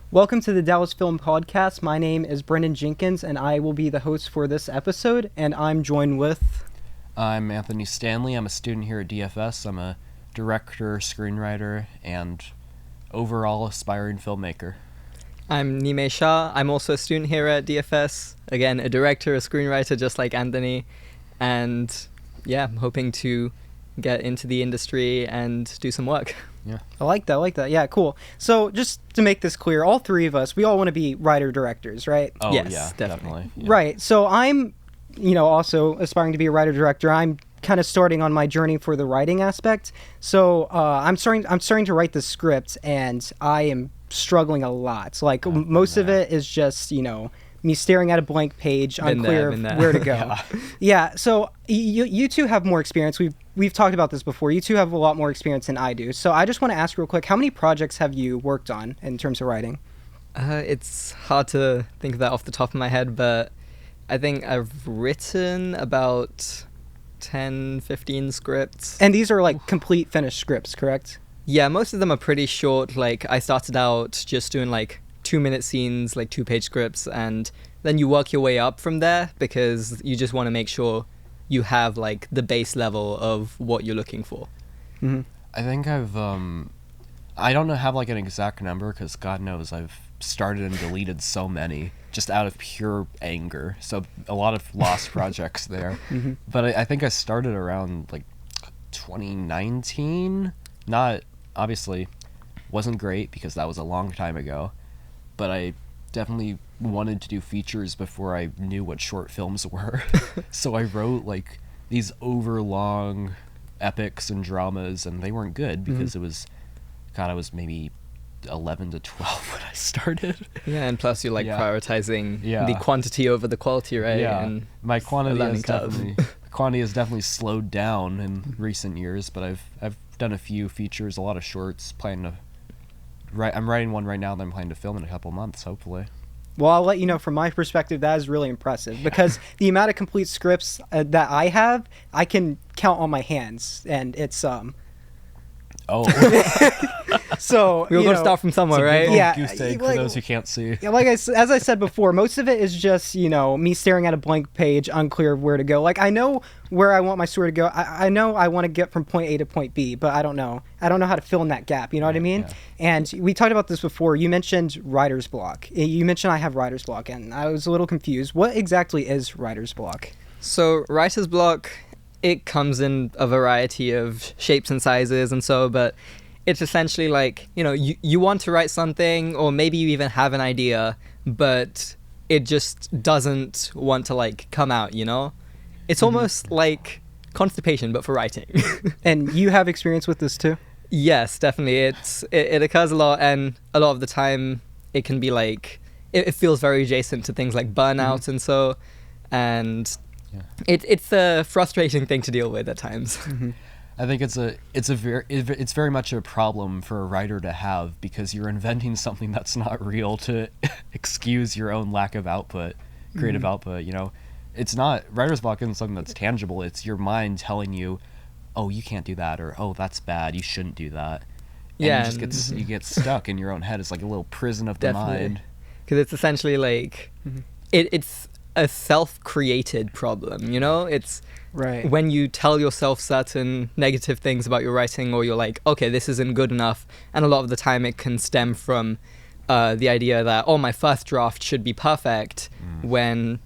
Welcome to the Dallas Film Podcast. My name is Brenden Jenkins, and I will be the host for this episode, and I'm joined with... I'm Anthony Stanley. I'm a student here at DFS. I'm a director, screenwriter, and overall aspiring filmmaker. I'm Neemay Shah. I'm also a student here at DFS. Again, a director, a screenwriter, just like Anthony. And yeah, I'm hoping to get into the industry and do some work. Yeah. I like that. Yeah, cool. So just to make this clear, all three of us, we all want to be writer-directors, right? Oh, yes, yeah, definitely. Yeah. Right. So I'm, also aspiring to be a writer-director. I'm kind of starting on my journey for the writing aspect. So I'm starting to write the script, and I am struggling a lot. Like most of it is just, me staring at a blank page, unclear of where to go. Yeah. So you two have more experience. We've talked about this before. You two have a lot more experience than I do. So I just want to ask real quick, how many projects have you worked on in terms of writing? It's hard to think of that off the top of my head, but I think I've written about 10, 15 scripts. And these are like complete finished scripts, correct? Yeah, most of them are pretty short. Like I started out just doing like 2-minute scenes, like 2-page scripts, and then you work your way up from there because you just want to make sure you have like the base level of what you're looking for. Mm-hmm. I think I don't have like an exact number because God knows I've started and deleted so many just out of pure anger. So a lot of lost projects there. Mm-hmm. But I think I started around like 2019. Not, obviously, wasn't great because that was a long time ago. But I definitely wanted to do features before I knew what short films were. So I wrote like these overlong epics and dramas, and they weren't good because I was maybe 11 to 12 when I started. Yeah, and plus you're like prioritizing Yeah. the quantity over the quality, right? Yeah, and my quantity learning has definitely slowed down in recent years, but I've done a few features, a lot of shorts, I'm writing one right now that I'm planning to film in a couple months, hopefully. Well, I'll let you know from my perspective, that is really impressive because the amount of complete scripts that I have, I can count on my hands, and it's Oh. So we're gonna start from somewhere, right? Yeah, Goose egg like- for those who can't see. Yeah, as I said before, most of it is just, me staring at a blank page, unclear of where to go. Like, I know where I want my story to go. I know I want to get from point A to point B, but I don't know. I don't know how to fill in that gap, you know what I mean? Yeah. And we talked about this before. You mentioned writer's block. You mentioned I have writer's block, and I was a little confused. What exactly is writer's block? So writer's block, it comes in a variety of shapes and sizes and so, but it's essentially like, you want to write something, or maybe you even have an idea, but it just doesn't want to like come out, It's almost like constipation, but for writing. And you have experience with this too? Yes, definitely. It occurs a lot, and a lot of the time it can be like, it feels very adjacent to things like burnout and so, and it's a frustrating thing to deal with at times. Mm-hmm. I think it's very much a problem for a writer to have because you're inventing something that's not real to excuse your own lack of output, creative output. It's not, writer's block isn't something that's tangible. It's your mind telling you, oh, you can't do that, or oh, that's bad, you shouldn't do that. And you get stuck in your own head. It's like a little prison of the mind. Because it's essentially like it's a self-created problem, It's right when you tell yourself certain negative things about your writing, or you're like, okay, this isn't good enough, and a lot of the time it can stem from the idea that, oh, my first draft should be perfect, when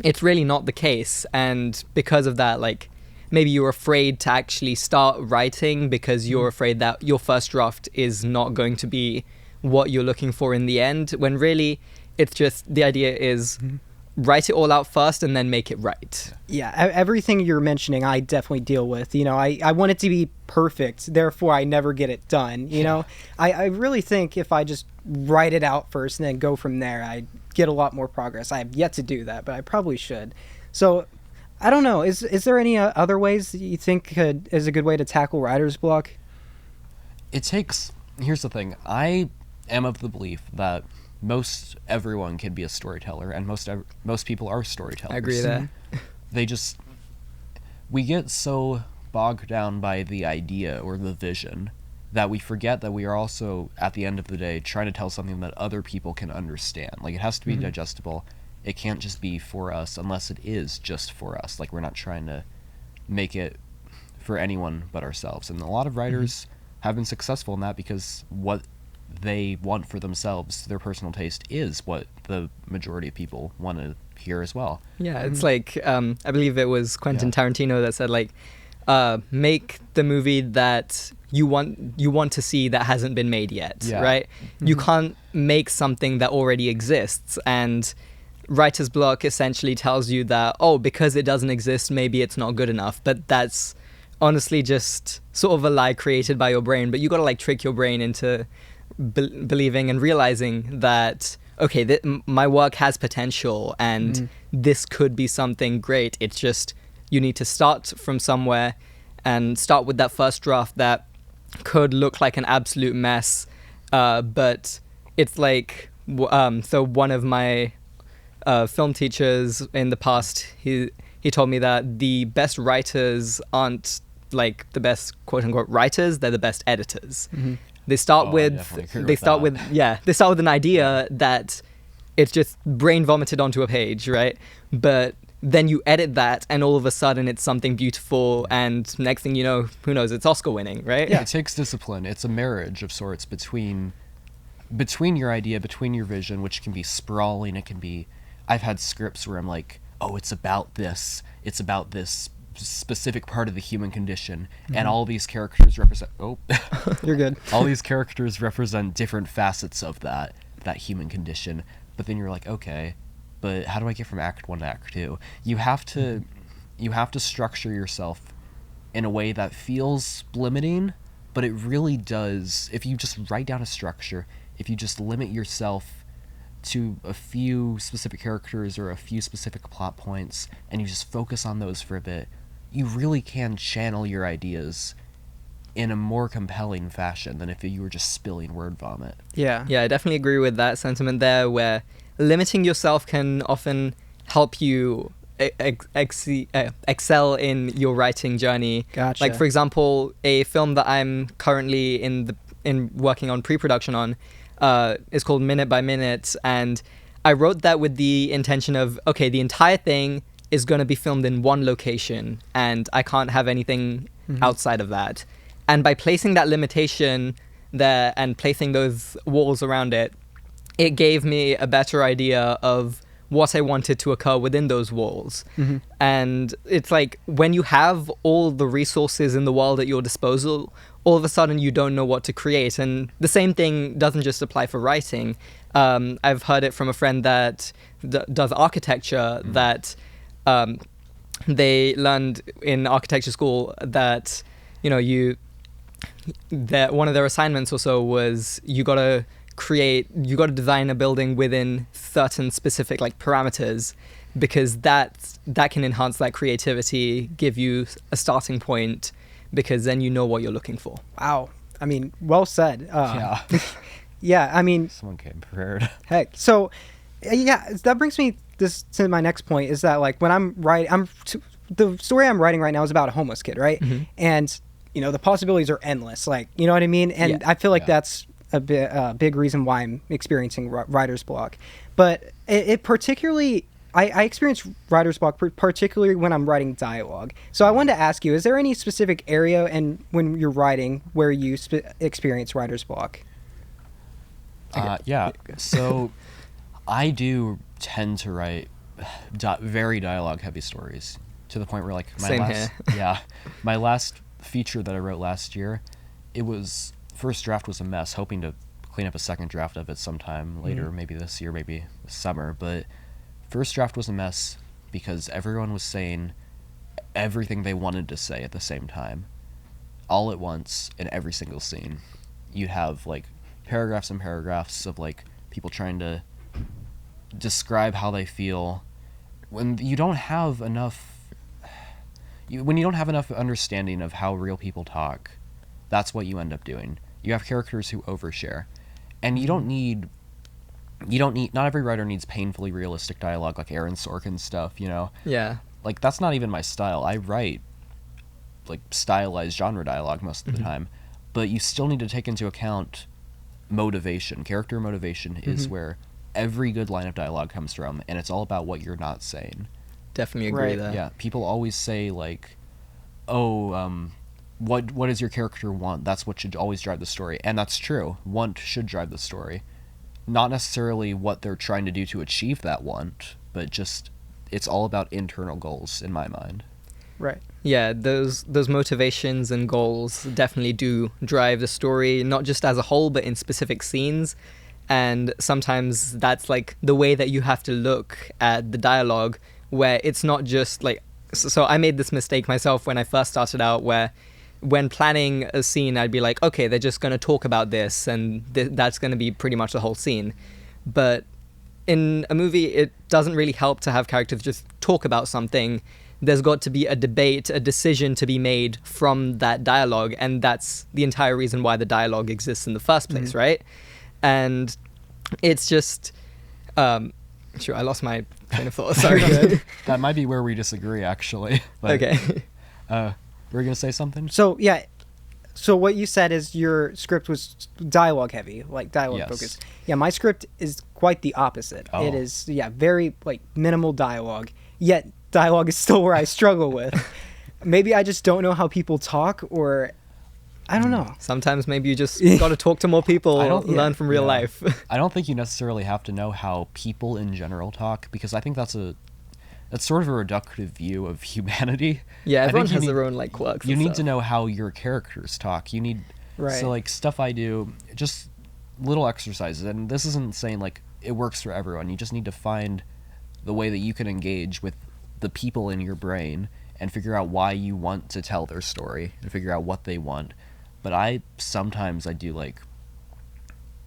it's really not the case. And because of that, like, maybe you're afraid to actually start writing because you're afraid that your first draft is not going to be what you're looking for in the end, when really it's just, the idea is write it all out first and then make it right. Yeah, everything you're mentioning, I definitely deal with. I want it to be perfect, therefore I never get it done. I really think if I just write it out first and then go from there, I get a lot more progress. I have yet to do that, but I probably should. So, I don't know. Is there any other ways that you think is a good way to tackle writer's block? Here's the thing. I am of the belief that most everyone can be a storyteller, and most people are storytellers. I agree with that. We get so bogged down by the idea or the vision that we forget that we are also, at the end of the day, trying to tell something that other people can understand. Like, it has to be digestible. It can't just be for us unless it is just for us. Like, we're not trying to make it for anyone but ourselves. And a lot of writers have been successful in that because what they want for themselves, their personal taste, is what the majority of people want to hear as well. Yeah, it's like, I believe it was Quentin Tarantino that said, like, make the movie that you want to see that hasn't been made yet, right? You can't make something that already exists, and writer's block essentially tells you that, oh, because it doesn't exist, maybe it's not good enough. But that's honestly just sort of a lie created by your brain. But you got to like trick your brain into believing and realizing that, okay, my work has potential and this could be something great. It's just you need to start from somewhere and start with that first draft that could look like an absolute mess. But it's like, so one of my film teachers in the past, he told me that the best writers aren't like the best quote unquote writers, they're the best editors. They start with an idea that it's just brain vomited onto a page, right? But then you edit that and all of a sudden it's something beautiful, and next thing you know, who knows, it's Oscar winning, right? Yeah, it takes discipline. It's a marriage of sorts between your idea, between your vision, which can be sprawling. It can be, I've had scripts where I'm like, oh, it's about this specific part of the human condition, and all these characters represent You're good. All these characters represent different facets of that human condition. But then you're like, okay, but how do I get from act 1 to act 2? You have to structure yourself in a way that feels limiting, but it really does. If you just write down a structure, if you just limit yourself to a few specific characters or a few specific plot points, and you just focus on those for a bit, you really can channel your ideas in a more compelling fashion than if you were just spilling word vomit. Yeah, I definitely agree with that sentiment there, where limiting yourself can often help you excel in your writing journey. Gotcha. Like, for example, a film that I'm currently in working on pre-production on is called Minute by Minute, and I wrote that with the intention of, okay, the entire thing is going to be filmed in one location, and I can't have anything outside of that. And by placing that limitation there and placing those walls around it, it gave me a better idea of what I wanted to occur within those walls. And it's like, when you have all the resources in the world at your disposal, all of a sudden you don't know what to create. And the same thing doesn't just apply for writing. I've heard it from a friend that does architecture, that they learned in architecture school that, you know, that one of their assignments or so was you got to design a building within certain specific like parameters, because that can enhance that creativity, give you a starting point, because then you know what you're looking for. Wow. I mean, well said. Yeah. Yeah, I mean, Someone came prepared. heck. So, yeah, that brings me to my next point, is that like when I'm writing, the story I'm writing right now is about a homeless kid, right? And, you know, the possibilities are endless. Like, you know what I mean? And I feel like that's a big reason why I'm experiencing writer's block. But it particularly, I experience writer's block particularly when I'm writing dialogue. So I wanted to ask you, is there any specific area and when you're writing where you experience writer's block? Yeah, so I do tend to write very dialogue-heavy stories, to the point where, like, my last feature that I wrote last year, first draft was a mess, hoping to clean up a second draft of it sometime later, maybe this year, maybe this summer, but first draft was a mess because everyone was saying everything they wanted to say at the same time, all at once, in every single scene. You have, like, paragraphs and paragraphs of, like, people trying to describe how they feel when you don't have enough understanding of how real people talk. That's what you end up doing. You have characters who overshare, and not every writer needs painfully realistic dialogue like Aaron Sorkin stuff, you know? Yeah. Like, that's not even my style. I write, like, stylized genre dialogue most of the time, but you still need to take into account motivation. Character motivation is where every good line of dialogue comes from, and it's all about what you're not saying. Definitely agree there. Yeah, people always say like, "Oh, what does your character want? That's what should always drive the story," and that's true. Want should drive the story, not necessarily what they're trying to do to achieve that want, but just it's all about internal goals in my mind. Right. Yeah, those motivations and goals definitely do drive the story, not just as a whole, but in specific scenes. And sometimes that's like the way that you have to look at the dialogue, where it's not just like... So I made this mistake myself when I first started out, where when planning a scene, I'd be like, okay, they're just going to talk about this, and that's going to be pretty much the whole scene. But in a movie, it doesn't really help to have characters just talk about something. There's got to be a debate, a decision to be made from that dialogue, and that's the entire reason why the dialogue exists in the first place, right? And it's just... sure, I lost my train of thought. Sorry. That might be where we disagree, actually. But, Okay. we're going to say something? So, yeah. So what you said is your script was dialogue heavy, like dialogue Yes. focused. Yeah, my script is quite the opposite. Oh. It is, very, minimal dialogue. Yet, dialogue is still where I struggle with. Maybe I just don't know how people talk, or... I don't know. Sometimes maybe you just got to talk to more people, learn from real life. I don't think you necessarily have to know how people in general talk, because I think that's sort of a reductive view of humanity. Yeah, I everyone think has their own quirks. You and need stuff. to know how your characters talk. You need Right. So stuff I do, just little exercises, and this isn't saying it works for everyone. You just need to find the way that you can engage with the people in your brain and figure out why you want to tell their story and figure out what they want. But sometimes I do I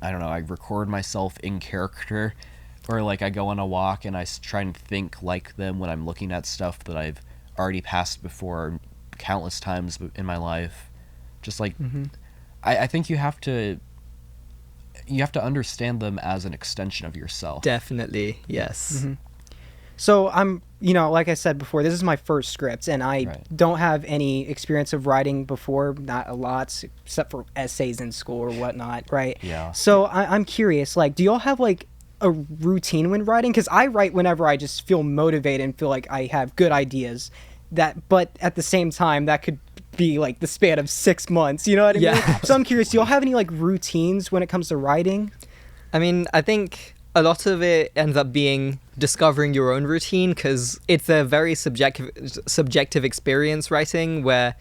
don't know, I record myself in character, or I go on a walk and I try and think like them when I'm looking at stuff that I've already passed before countless times in my life. Just I think you have to understand them as an extension of yourself. Definitely, yes. Mm-hmm. So I'm, like I said before, this is my first script, and I don't have any experience of writing before, not a lot, except for essays in school or whatnot, right? Yeah. So I'm curious, do y'all have a routine when writing? Because I write whenever I just feel motivated and feel like I have good ideas. But at the same time, that could be the span of 6 months. You know what I mean? So I'm curious, do y'all have any routines when it comes to writing? I mean, I think a lot of it ends up being discovering your own routine, because it's a very subjective experience, writing, where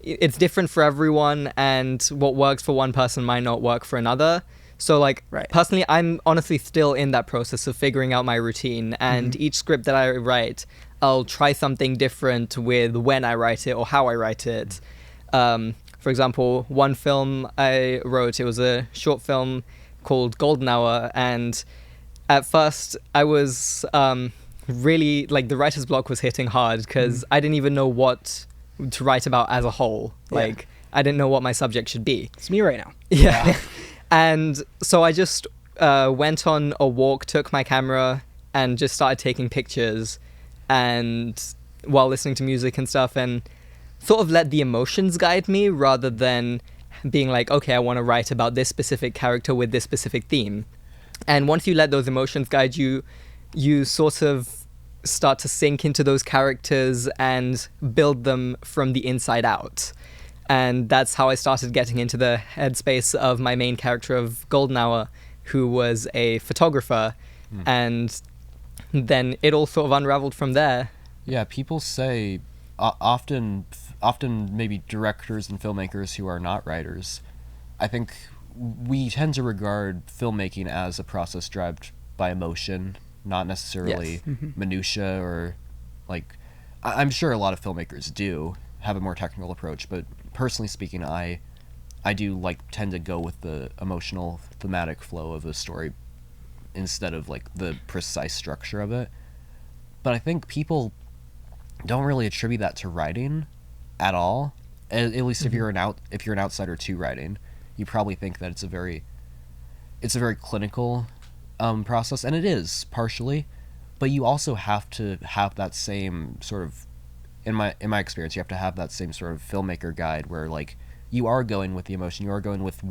it's different for everyone, and what works for one person might not work for another. So personally, I'm honestly still in that process of figuring out my routine, and each script that I write, I'll try something different with when I write it or how I write it. For example, one film I wrote, it was a short film called Golden Hour, and at first I was really, the writer's block was hitting hard, because I didn't even know what to write about as a whole. I didn't know what my subject should be. It's me right now. Yeah. And so I just went on a walk, took my camera, and just started taking pictures, and while listening to music and stuff, and sort of let the emotions guide me, rather than being okay, I want to write about this specific character with this specific theme. And once you let those emotions guide you, you sort of start to sink into those characters and build them from the inside out. And that's how I started getting into the headspace of my main character of Golden Hour, who was a photographer. And then it all sort of unraveled from there. Yeah, people say often maybe directors and filmmakers who are not writers, I think we tend to regard filmmaking as a process driven by emotion, not necessarily minutia, or I'm sure a lot of filmmakers do have a more technical approach, but personally speaking, I do tend to go with the emotional thematic flow of a story instead of the precise structure of it. But I think people don't really attribute that to writing at all. At least if you're an outsider to writing, you probably think that it's a very clinical process, and it is partially, but you also have to have that same sort of, in my experience, you have to have that same sort of filmmaker guide where you are going with the emotion. You are going with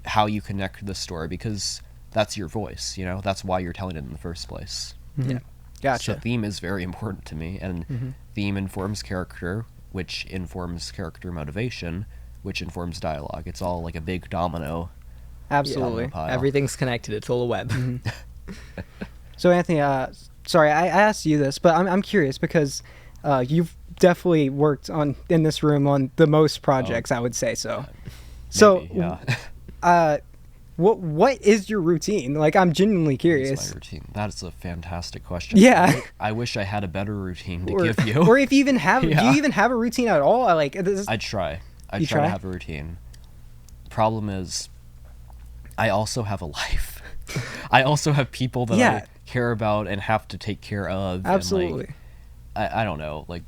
how you connect the story, because that's your voice, that's why you're telling it in the first place. Mm-hmm. Yeah. Gotcha. So theme is very important to me, and theme informs character, which informs character motivation, which informs dialogue. It's all like a big domino. Absolutely. Pile. Everything's connected. It's all a web. So Anthony, sorry, I asked you this, but I'm curious because you've definitely worked in this room on the most projects, I would say so. Maybe, yeah. What is your routine? Like, I'm genuinely curious. What is my routine? That is a fantastic question. Yeah. I wish I had a better routine to give you. Or if you even have, Yeah. do you even have a routine at all? I try. I try to have a routine. Problem is, I also have a life. I also have people that I care about and have to take care of. Absolutely. And I don't know, like,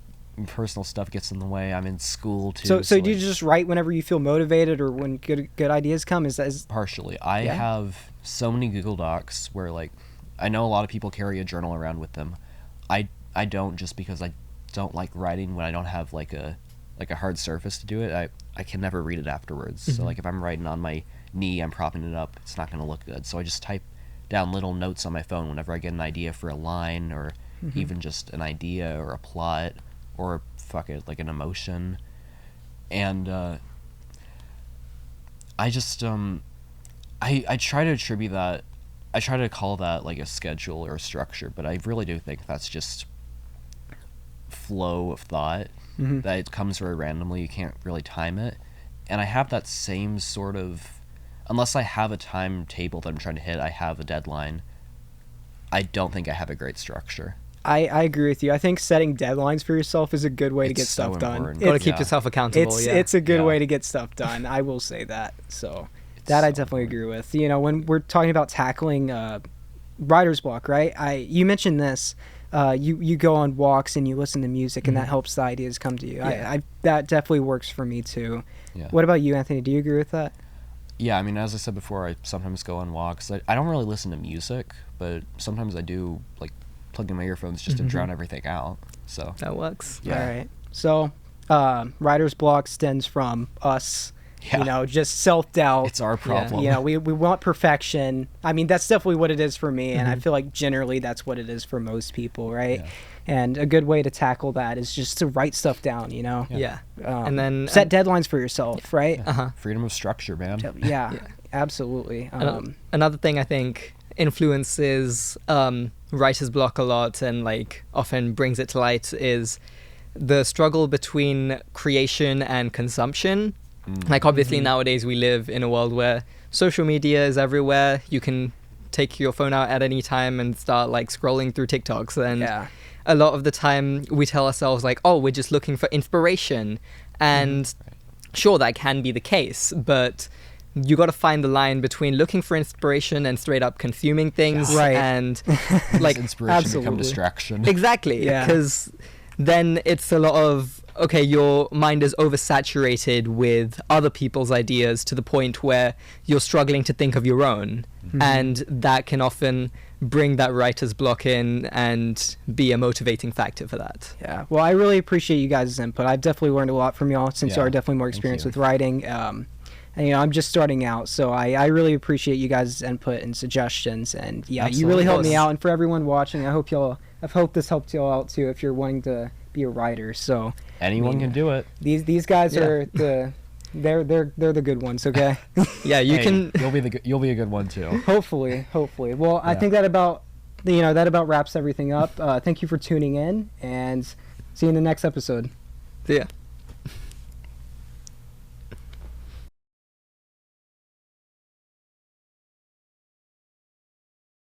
personal stuff gets in the way. I'm in school too. So do you just write whenever you feel motivated or when good ideas come? Is partially? I have so many Google Docs where, like, I know a lot of people carry a journal around with them. I don't, just because I don't like writing when I don't have like a hard surface to do it. I can never read it afterwards. So like if I'm writing on my knee, I'm propping it up, it's not going to look good. So I just type down little notes on my phone whenever I get an idea for a line, or even just an idea or a plot, or like an emotion. And I just I try to attribute that, I try to call that like a schedule or a structure, but I really do think that's just flow of thought, that it comes very randomly. You can't really time it. And I have that same sort of, unless I have a timetable that I'm trying to hit, I have a deadline, I don't think I have a great structure. I agree with you. I think setting deadlines for yourself is a good way to get stuff done. Got to keep yourself accountable. It's a good way to get stuff done. I will say that. So that I definitely agree with. When we're talking about tackling writer's block, right? You mentioned this. You go on walks and you listen to music, and that helps the ideas come to you. Yeah. That definitely works for me too. Yeah. What about you, Anthony? Do you agree with that? Yeah, I mean, as I said before, I sometimes go on walks. I don't really listen to music, but sometimes I do, like, plug in my earphones just to drown everything out. So That works. Yeah. All right. So writer's block stems from us. Yeah. Just self-doubt. It's our problem. We want perfection. I mean, that's definitely what it is for me, and I feel like generally that's what it is for most people, right? Yeah. And a good way to tackle that is just to write stuff down, Yeah. And then set deadlines for yourself, right? Freedom of structure, man. Yeah, absolutely. Another thing I think influences writer's block a lot, and like often brings it to light, is the struggle between creation and consumption. Like, obviously nowadays we live in a world where social media is everywhere. You can take your phone out at any time and start like scrolling through TikToks, and a lot of the time we tell ourselves like, oh, we're just looking for inspiration, and sure, that can be the case, but you got to find the line between looking for inspiration and straight up consuming things, and like inspiration become distraction. Exactly, because then it's a lot of, okay, your mind is oversaturated with other people's ideas to the point where you're struggling to think of your own, and that can often bring that writer's block in and be a motivating factor for that. Yeah, well, I really appreciate you guys' input. I've definitely learned a lot from y'all, since you are definitely more experienced with writing. And I'm just starting out, so I really appreciate you guys' input and suggestions. And Absolutely. You really helped me out. And for everyone watching, I hope this helped y'all out too, if you're wanting to be a writer. So anyone can do it. These guys are they're the good ones. Okay. Yeah, You'll be a good one too. Hopefully. Well, I think that about wraps everything up. Thank you for tuning in, and see you in the next episode. See ya.